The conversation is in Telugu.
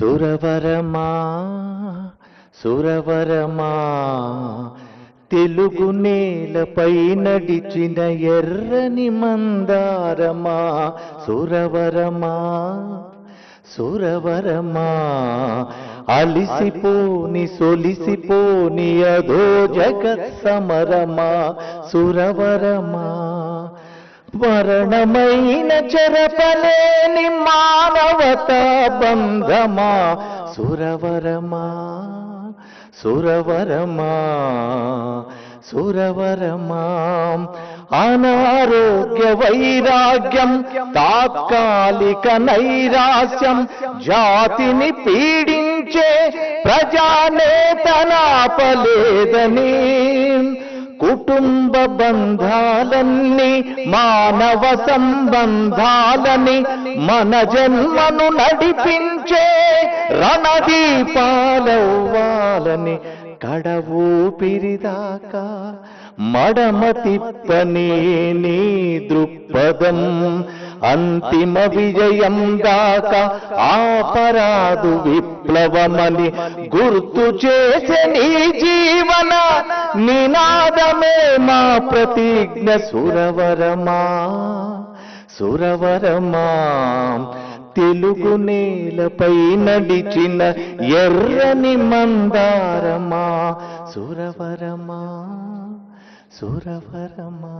సురవరమా సురవరమా తెలుగు నేలపై నడిచిన ఎర్రని మందారమా సురవరమా సురవరమా అలిసిపోని సొలిసిపోని అదో జగత్ సమరమా సురవరమా మరణమైన చెరపలేని మానవతా బంధమా సురవరమా సురవరమా సురవరమా అనారోగ్య వైరాగ్యం తాత్కాలిక నైరాస్యం జాతిని పీడించే ప్రజానేతనాపలేదని కుటుంబ బంధాలన్నీ మానవ సంబంధాలని మన జన్మను నడిపించే రణదీపాలవ్వాలని కడవూపిరిదాకా మడమ తిప్పని నీ దృక్పథం అంతిమ విజయం దాకా ఆపరాదు విప్లవమని గుర్తు చేసే నీ జీవన నినాదమే మా ప్రతిజ్ఞ సురవరమా సురవరమా తెలుగు నేలపై నడిచిన ఎర్రని మందారమా సురవరమా సురవరమా.